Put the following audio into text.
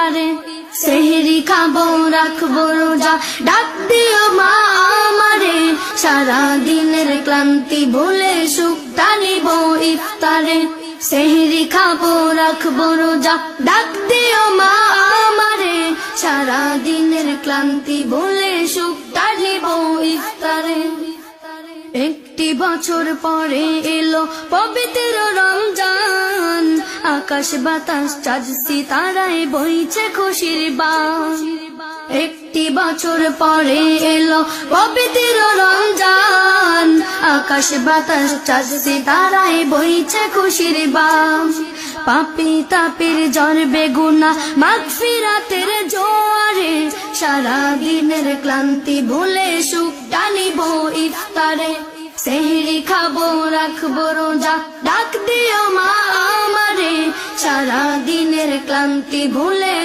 ইফতারে। সেহরি খাবো রাখবো রোজা, ডাক দিও মা আমারে, সারা দিনের ক্লান্তি ভুলে সুখটা নিব ইফতারে। সেহরি খাবো রাখবো রোজা, ডাক দিও মা আমারে, সারা দিনের ক্লান্তি ভুলে সুখটা নিব ইফতারে। একটি বছর পরে এলো পবিত্র রমজান, আকাশ বাতাস চাঁদ সিতারায় বইছে খুশির বান। একটি বছর পরে এলো পবিত্র রমজান, আকাশ বাতাস চাঁদ সিতারায় বইছে খুশির বান। পাপী তাপীর ঝরবে গুনাহ মাগফিরাতের জোয়ারে, সারা দিনের ক্লান্তি ভুলে সুখটা নিব ইফতারে। সেহরি খাবো রাখবো রোজা, ডাক দিও মা আমারে, সারা দিনের ক্লান্তি ভুলে